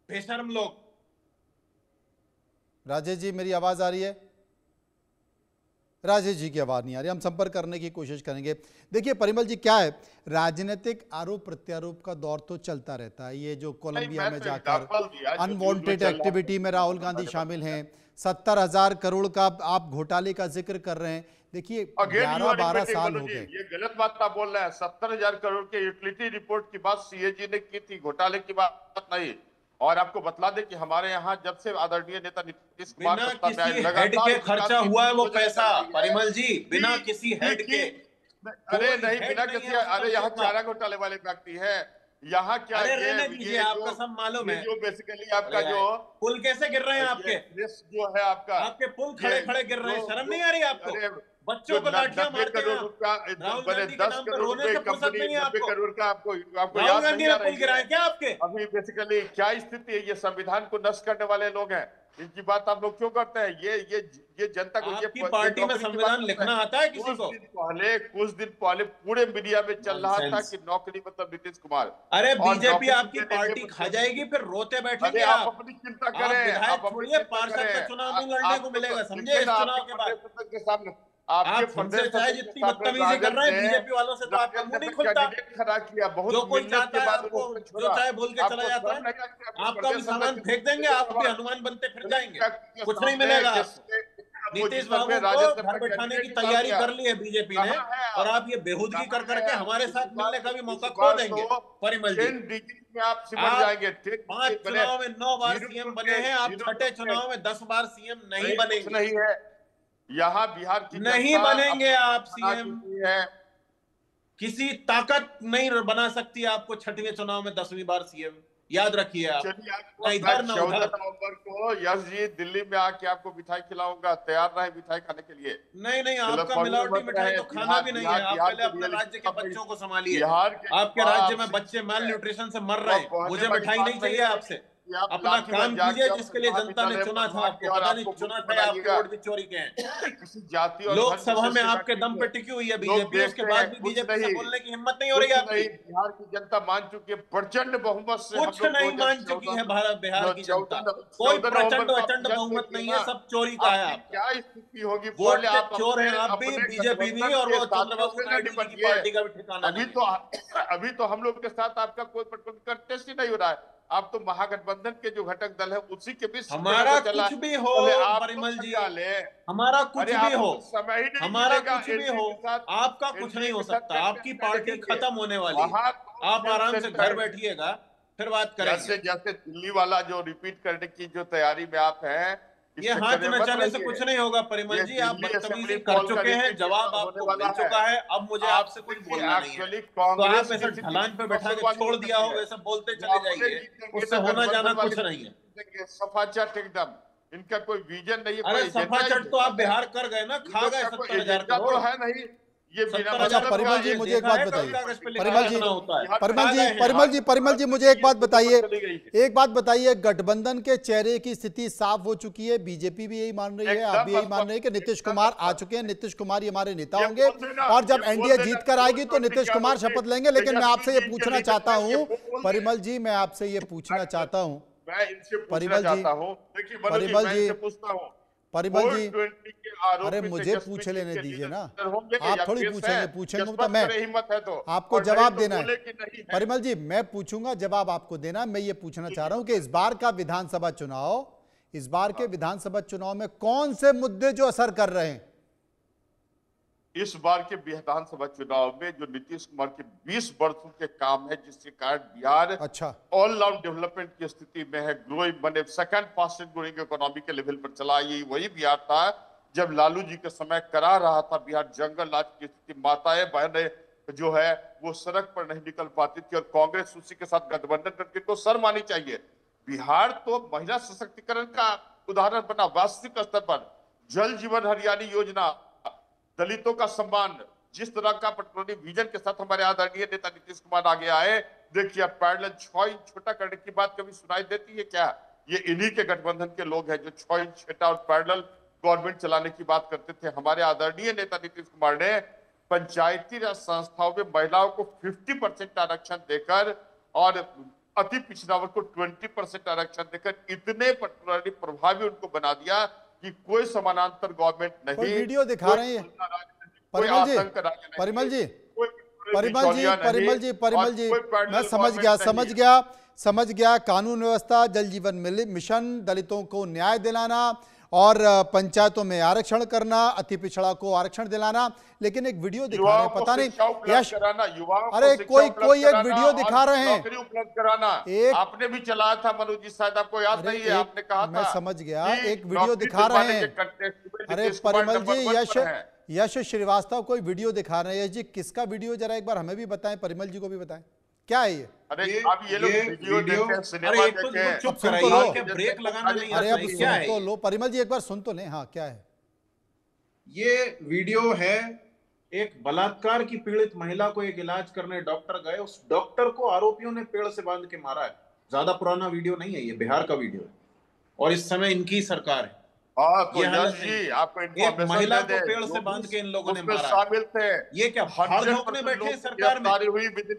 बेशर्म लोग। राजेश जी मेरी आवाज आ रही है? राजेश जी की आवाज नहीं आ रही, हम संपर्क करने की कोशिश करेंगे। देखिए परिमल जी, क्या है, राजनीतिक आरोप प्रत्यारोप का दौर तो चलता रहता है। ये जो कोलंबिया में जाकर अनवांटेड एक्टिविटी में राहुल गांधी शामिल हैं, 70,000 करोड़ का आप घोटाले का जिक्र कर रहे हैं। देखिए 11-12 साल हो गए। ये गलत बात आप बोल रहे हैं। 70,000 करोड़ के यूटिलिटी रिपोर्ट की बात सीएजी ने की थी, घोटाले की बात नहीं। और आपको बतला दें कि हमारे यहाँ जब से आदरणीय नेता नीतीश कुमार बिना किसी हेड के खर्चा हुआ है वो पैसा, परिमल जी, बिना किसी हेड के। अरे नहीं, बिना किसी, अरे यहाँ चारा घोटाले वाले व्यक्ति है यहाँ क्या, रहने दीजिए, आपका सब मालूम है। जो बेसिकली आपका जो पुल कैसे गिर रहे हैं आपके, जो है आपके पुल खड़े खड़े गिर रहे हैं, शर्म नहीं आ रही आपको? बच्चों को लाठियां मारते हैं, राहुल गांधी के नाम पर रोने से फुर्सत नहीं है आपको। करोड़ का आपको राहुल गांधी ने पुल गिराए क्या आपके? अभी बेसिकली क्या स्थिति है, ये संविधान को नष्ट करने वाले लोग हैं, इनकी बात आप लोग क्यों करते हैं? ये जनता को, आपकी पार्टी में संविधान लिखना आता है किसी को? कुछ दिन पहले पूरे मीडिया में चल रहा था कि नौकरी मतलब नीतीश कुमार। अरे बीजेपी आपकी पार्टी खा जाएगी, फिर रोते बैठेंगे आप। अपनी चिंता करें, आप छोड़िए, पार्षद का चुनाव नहीं लड़ने को मिलेगा, समझे? इस चुनाव के बाद आप हमसे चाहे जितनी बदतमीजी कर रहे हैं, बीजेपी वालों से तो आपका मुंह नहीं खुलता। खड़ा किया, बहुत जो कोई चाहता है आपको, जो चाहे बोल के चला जाता है। आपका भी सामान फेंक देंगे, आप भी हनुमान बनते फिर जाएंगे, कुछ नहीं मिलेगा। नीतीश बाबू को घर बैठाने की तैयारी कर ली है बीजेपी ने, और आप ये बेहूदगी कर करके हमारे साथ मिलने का भी मौका खो देंगे। परिमल जी, आप सिमट जाएंगे। 5 चुनाव में 9 बार सीएम बने हैं, आप छठे चुनाव में 10 बार सीएम नहीं बनेंगे। नहीं है, यहाँ बिहार की नहीं बनेंगे आप सीएम। किसी ताकत नहीं बना सकती आपको छठवें चुनाव में 10वीं बार सीएम, याद रखिए आप। इधर न 14 नवंबर को यश जी दिल्ली में आके आपको मिठाई खिलाऊंगा, तैयार रहे मिठाई खाने के लिए। नहीं, आपका मिलावटी मिठाई तो खाना भी नहीं है। आप पहले अपने राज्य के बच्चों को संभालिए। आपके राज्य में बच्चे माल न्यूट्रिशन से मर रहे हैं, मुझे मिठाई नहीं चाहिए आपसे। अपना काम कीजिए जिसके लिए जनता ने चुना था आपको। पता नहीं चुना था आपके वोट भी चोरी के हैं। लोकसभा में आपके दम पे टिकी हुई है बीजेपी, उसके बाद भी बीजेपी से बोलने की हिम्मत नहीं हो रही आपकी। बिहार की जनता मान चुकी है प्रचंड बहुमत से, कुछ नहीं मान चुकी है बिहार की जनता। कोई प्रचंड अचंड बहुमत नहीं है, सब चोरी का है। क्या स्थिति होगी? वोट चोर है आप भी, बीजेपी भी, और वो चंद्रबाबू नायडू की पार्टी का भी ठिकाना नहीं। अभी तो हम लोग के साथ आपका कोई कंटेस्ट ही नहीं हो रहा है। आप तो महागठबंधन के जो घटक दल है उसी के बीच हमारा कुछ भी हो परिमल जी, हमारा कुछ भी हो, हमारा कुछ भी हो, आपका कुछ नहीं हो सकता। आपकी पार्टी खत्म होने वाली है, आप आराम से घर बैठिएगा, फिर बात करेंगे। जैसे दिल्ली वाला जो रिपीट करने की जो तैयारी में आप हैं, ये हाथ नचाने से कुछ नहीं होगा परिमल जी। आप बदतमीजी कर चुके हैं, जवाब आपको मिल चुका है, अब मुझे आपसे कुछ बोलना नहीं है। तो आप ऐसा ढलान पे बैठा के छोड़ दिया हो, वैसे बोलते चले जाइए, उससे होना जाना कुछ नहीं है। सफाचट एकदम, इनका कोई विजन नहीं है। अरे सफाचट तो आप बिहार कर गए ना, खा गए 70,000 करोड़ है नहीं। अच्छा परिमल जी, मुझे एक बात बताइए। परिमल जी मुझे एक बात बताइए, गठबंधन के चेहरे की स्थिति साफ हो चुकी है। बीजेपी भी यही मान रही है, आप भी यही मान रहे हैं कि नीतीश कुमार आ चुके हैं, नीतीश कुमार ही हमारे नेता होंगे, और जब एनडीए जीत कर आएगी तो नीतीश कुमार शपथ लेंगे। लेकिन मैं आपसे ये पूछना चाहता हूँ परिमल जी, मैं आपसे ये पूछना चाहता हूँ परिमल जी, अरे मुझे पूछ लेने दीजिए ना, आप थोड़ी पूछेंगे तो मैं, आपको जवाब देना है। परिमल जी मैं पूछूंगा, जवाब आपको देना। मैं ये पूछना चाह रहा हूं कि इस बार के विधानसभा चुनाव में कौन से मुद्दे जो असर कर रहे हैं? इस बार के विधानसभा चुनाव में जो नीतीश कुमार के 20 वर्षों के काम है, जिसके कारण बिहार ऑल राउंड डेवलपमेंट की स्थिति में है, ग्रोइंग बने सेकंड फास्टेस्ट ग्रोइंग इकोनॉमी के लेवल पर चला। ये वही बिहार था जब लालू जी के समय करा रहा था बिहार जंगल राज की स्थिति, माताएं बहनें जो है वो सड़क पर नहीं निकल पाती थी, और कांग्रेस उसी के साथ गठबंधन करके तो शर्म आनी चाहिए। बिहार तो महिला सशक्तिकरण का उदाहरण बना। वास्तविक स्तर पर जल जीवन हरियाली योजना, दलितों का सम्मान, जिस तरह का पेट्रोलियम विजन के साथ हमारे आदरणीय नेता नीतीश कुमार आगे आए, देखिए पैरेलल 6 इंच छोटा करने की बात कभी सुनाई देती है क्या? ये इन्हीं के गठबंधन के लोग हैं जो 6 इंच छोटा और पैरेलल गवर्नमेंट चलाने की बात करते थे। हमारे आदरणीय नेता नीतीश कुमार ने पंचायती राज संस्थाओं में महिलाओं को 50% आरक्षण देकर और अति पिछड़ा वर्ग को 20% आरक्षण देकर इतने प्रभावी उनको बना दिया कि कोई समानांतर गवर्नमेंट नहीं, कोई वीडियो दिखा रहे हैं परिमल जी, परिमल जी, परिमल जी, मैं समझ गया कानून व्यवस्था, जल जीवन मिशन, दलितों को न्याय दिलाना और पंचायतों में आरक्षण करना, अति पिछड़ा को आरक्षण दिलाना, लेकिन एक वीडियो दिखा रहे हैं, पता नहीं यश, अरे कोई एक वीडियो दिखा रहे हैं, उपलब्ध कराना, आपने भी चलाया था मनोज जी, शायद आपको याद नहीं है, आपने कहा था। मैं समझ गया, एक वीडियो दिखा रहे हैं। अरे परिमल जी, यश श्रीवास्तव कोई वीडियो दिखा रहे हैं। यश जी, किसका वीडियो, जरा एक बार हमें भी बताएं, परिमल जी को भी बताएं, क्या है ये? अरे अब ये लोग वीडियो देखे हैं, सिनेमा देखे हैं, चुप कराइए, ब्रेक लगाना नहीं आता। अरे अब सुन तो लो परिमल जी, एक बार सुन तो लें। हाँ, क्या है ये? वीडियो है, एक बलात्कार की पीड़ित महिला को एक इलाज करने डॉक्टर गए, उस डॉक्टर को आरोपियों ने पेड़ से बांध के मारा है। ज्यादा पुराना वीडियो नहीं है, ये बिहार का वीडियो है और इस समय इनकी सरकार है। तो यश जी, आपको एक महिला को पेड़ से बांध के इन लोगों ने मारा, शामिल थे। ये क्या भाड़ झोंकने बैठे सरकार में?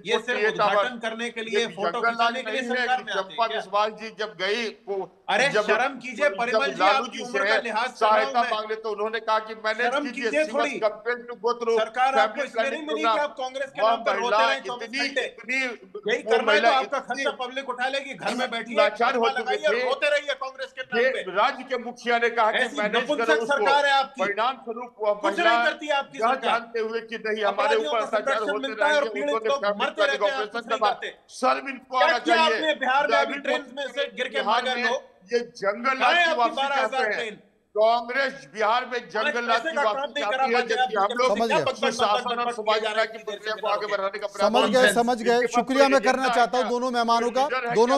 ये सिर्फ उद्घाटन करने के लिए, फोटो खिंचाने के लिए सरकार में आते हैं क्या? विश्वास जी जब गई, अरे शर्म कीजिए परिमल जी, आपकी उम्र का लिहाज सहायता मांगने तो उन्होंने कहा कि मैनेज कीजिए थोड़ी, सरकार आपको इसलिए नहीं मिली कि आप कांग्रेस के नाम पर रोते रहे 24 घंटे। यही करना है तो आपका खर्चा पब्लिक उठा लेगी, घर में बैठिए, रोते रहिए कांग्रेस के नाम पे। राज्य के मुखिया ने कहा कि मैनेज करो उसको, सरकार है आपकी, परिणाम स्वरूप वह कुछ नहीं करती आपकी सरकार, जानते हुए कि नहीं हमारे ऊपर अत्याचार होते मिलता है और पीड़ित लोग मरते रहते हैं, आप कुछ नहीं करते। सर्व इनको आना चाहिए। आपने बिहार में अभी ट्रेन में से गिर के मार गए लोग, ये जंगल राज की वापसी चाहते हैं। कांग्रेस बिहार में जंगल राज की वापसी चाहती है, जबकि हम लोग शासन और समाज की प्रक्रिया को आगे बढ़ाने का समझ गए। शुक्रिया मैं करना चाहता हूं दोनों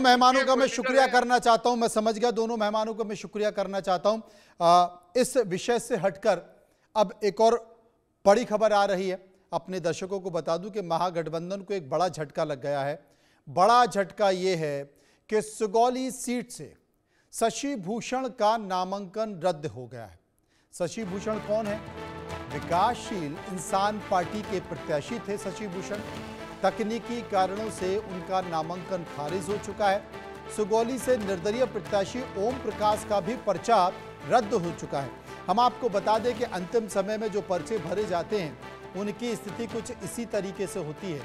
मेहमानों का मैं शुक्रिया करना चाहता हूं। मैं समझ गया, दोनों मेहमानों का मैं शुक्रिया करना चाहता हूं। इस विषय से हटकर अब एक और बड़ी खबर आ रही है। अपने दर्शकों को बता दूं कि महागठबंधन को एक बड़ा झटका लग गया है। बड़ा झटका यह है कि सुगौली सीट से शशि भूषण का नामांकन रद्द हो गया है। शशि भूषण कौन है? विकासशील इंसान पार्टी के प्रत्याशी थे शशि भूषण। तकनीकी कारणों से उनका नामांकन खारिज हो चुका है। सुगौली से निर्दलीय प्रत्याशी ओम प्रकाश का भी पर्चा रद्द हो चुका है। हम आपको बता दें कि अंतिम समय में जो पर्चे भरे जाते हैं उनकी स्थिति कुछ इसी तरीके से होती है।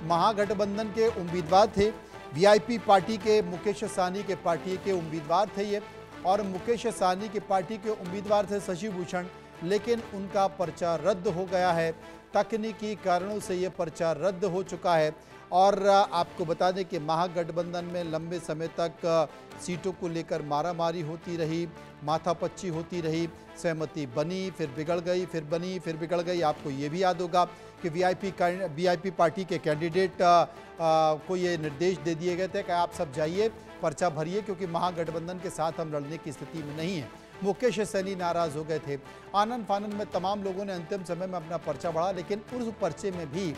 महागठबंधन के उम्मीदवार थे, वीआईपी पार्टी के मुकेश सहनी के पार्टी के उम्मीदवार थे ये, और मुकेश सहनी के पार्टी के उम्मीदवार थे शशि भूषण, लेकिन उनका पर्चा रद्द हो गया है। तकनीकी कारणों से ये पर्चा रद्द हो चुका है। और आपको बता दें कि महागठबंधन में लंबे समय तक सीटों को लेकर मारामारी होती रही, माथापच्ची होती रही, सहमति बनी, फिर बिगड़ गई, फिर बनी, फिर बिगड़ गई। आपको ये भी याद होगा कि वीआईपी पार्टी के कैंडिडेट को ये निर्देश दे दिए गए थे कि आप सब जाइए, पर्चा भरिए, क्योंकि महागठबंधन के साथ हम लड़ने की स्थिति में नहीं है। मुकेश सहनी नाराज हो गए थे। आनंद फानंद में तमाम लोगों ने अंतिम समय में अपना पर्चा बढ़ा, लेकिन उस पर्चे में भी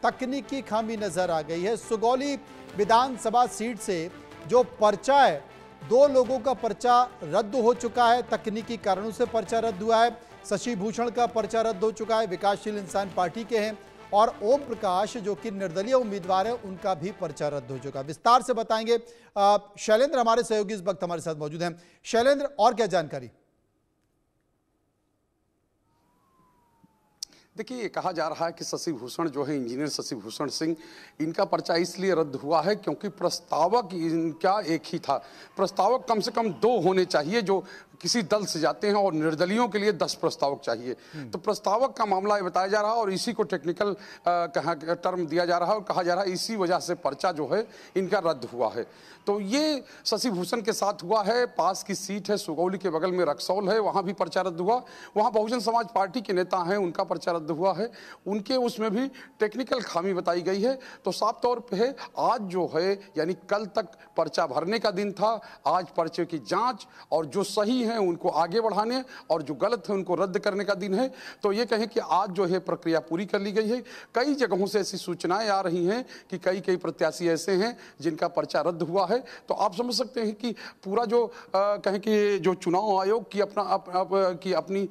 तकनीकी खामी नजर आ गई है। सुगौली विधानसभा सीट से जो पर्चा है, 2 लोगों का पर्चा रद्द हो चुका है, तकनीकी कारणों से पर्चा रद्द हुआ है। शशि भूषण का पर्चा रद्द हो चुका है, विकासशील इंसान पार्टी के हैं, और ओम प्रकाश जो कि निर्दलीय उम्मीदवार है उनका भी पर्चा रद्द हो चुका है। विस्तार से बताएंगे शैलेंद्र, हमारे सहयोगी इस वक्त हमारे साथ मौजूद हैं। शैलेंद्र, और क्या जानकारी? देखिए, कहा जा रहा है कि शशि भूषण जो है, इंजीनियर शशि भूषण सिंह, इनका पर्चा इसलिए रद्द हुआ है क्योंकि प्रस्तावक इनका एक ही था। प्रस्तावक कम से कम 2 होने चाहिए जो किसी दल से जाते हैं, और निर्दलियों के लिए 10 प्रस्तावक चाहिए। तो प्रस्तावक का मामला ये बताया जा रहा है और इसी को टेक्निकल टर्म दिया जा रहा है और कहा जा रहा है इसी वजह से पर्चा जो है इनका रद्द हुआ है। तो ये शशि भूषण के साथ हुआ है। पास की सीट है सुगौली के बगल में रक्सौल है, वहाँ भी पर्चा रद्द हुआ। वहाँ बहुजन समाज पार्टी के नेता हैं, उनका पर्चा रद्द हुआ है, उनके उसमें भी टेक्निकल खामी बताई गई है। तो साफ तौर पे आज जो है, यानी कल तक पर्चा भरने का दिन था, आज पर्चे की जांच और जो सही हैं उनको आगे बढ़ाने और जो गलत है उनको रद्द करने का दिन है। तो ये कहें कि आज जो है प्रक्रिया पूरी कर ली गई है। कई जगहों से ऐसी सूचनाएं आ रही हैं कि कई प्रत्याशी ऐसे हैं जिनका पर्चा रद्द हुआ है। तो आप समझ सकते हैं कि पूरा जो कहें कि जो चुनाव आयोग की अपनी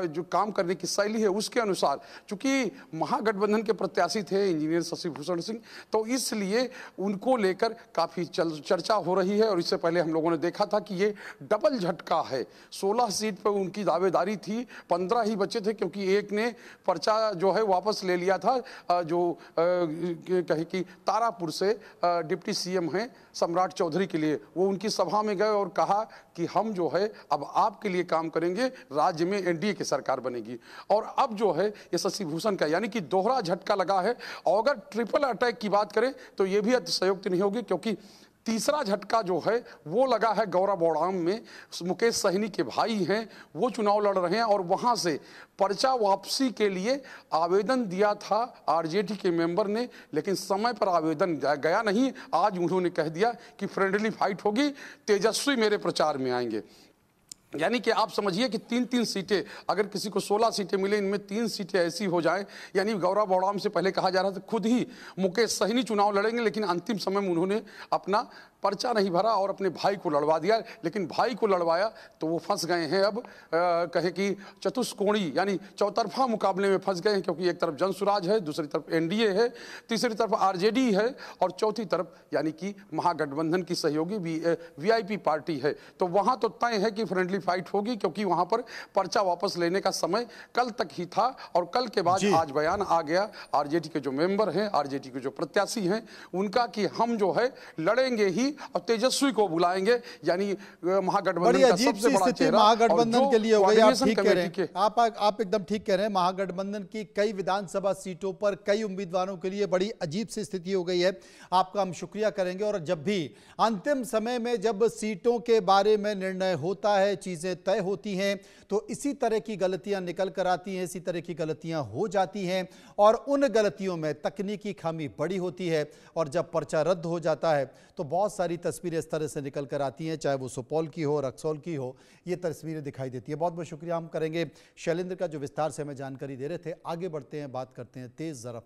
जो काम करने की शैली है उसके अनुसार, चूंकि महागठबंधन के प्रत्याशी थे इंजीनियर शशि भूषण सिंह, तो इसलिए उनको लेकर काफी चर्चा हो रही है। और इससे पहले हम लोगों ने देखा था कि ये डबल झटका है। 16 सीट पर उनकी दावेदारी थी, 15 ही बचे थे क्योंकि एक ने पर्चा जो है वापस ले लिया था, जो कहे कि तारापुर से डिप्टी सीएम हैं सम्राट चौधरी के लिए। वो उनकी सभा में गए और कहा कि हम जो है अब आपके लिए काम करेंगे, राज्य में एनडीए की सरकार बनेगी। और अब जो है ये शशि भूषण का यानी कि दोहरा झटका लगा है। और अगर ट्रिपल अटैक की बात करें तो ये भी अतिशयोक्ति नहीं होगी, क्योंकि तीसरा झटका जो है वो लगा है गौरा बौड़ाम में। मुकेश सहनी के भाई हैं, वो चुनाव लड़ रहे हैं और वहां से पर्चा वापसी के लिए आवेदन दिया था आरजेडी के मेंबर ने, लेकिन समय पर आवेदन गया नहीं। आज उन्होंने कह दिया कि फ्रेंडली फाइट होगी, तेजस्वी मेरे प्रचार में आएंगे। यानी कि आप समझिए कि 3-3 सीटें, अगर किसी को 16 सीटें मिले, इनमें 3 सीटें ऐसी हो जाएं, यानी गौरा बौड़ाम से पहले कहा जा रहा था खुद ही मुकेश सहनी चुनाव लड़ेंगे, लेकिन अंतिम समय में उन्होंने अपना पर्चा नहीं भरा और अपने भाई को लड़वा दिया। लेकिन भाई को लड़वाया तो वो फंस गए हैं अब कहे कि चतुष्कोणी यानी चौतरफा मुकाबले में फंस गए हैं, क्योंकि एक तरफ जनसुराज है, दूसरी तरफ एनडीए है, तीसरी तरफ आरजेडी है और चौथी तरफ यानी कि महागठबंधन की सहयोगी वीआईपी पार्टी है। तो वहां तो तय है कि फ्रेंडली फाइट होगी, क्योंकि वहां पर पर्चा वापस लेने का समय कल तक ही था और कल के बाद आज बयान आ गया आरजेडी के जो मेंबर हैं, आरजेडी के जो प्रत्याशी हैं, उनका कि हम जो है लड़ेंगे ही और तेजस्वी को बुलाएंगे। यानी महागठबंधन का सबसे बड़ा चेहरा महागठबंधन के लिए हो गई। आप ठीक कह रहे हैं, आप एकदम ठीक कह रहे हैं। महागठबंधन की कई विधानसभा सीटों पर कई उम्मीदवारों के लिए बड़ी अजीब सी स्थिति हो गई है। आपका हम शुक्रिया करेंगे। और जब भी अंतिम समय में जब सीटों के बारे में निर्णय होता है, चीजें तय होती हैं, तो इसी तरह की गलतियां निकल कर आती हैं, इसी तरह की गलतियां हो जाती हैं और उन गलतियों में तकनीकी खामी बड़ी होती है। और जब पर्चा रद्द हो जाता है तो बहुत सारी तस्वीरें इस तरह से निकल कर आती हैं, चाहे वो सुपौल की हो, रक्सौल की हो, ये तस्वीरें दिखाई देती है। बहुत बहुत शुक्रिया हम करेंगे शैलेंद्र का, जो विस्तार से हमें जानकारी दे रहे थे। आगे बढ़ते हैं, बात करते हैं तेज ज़रा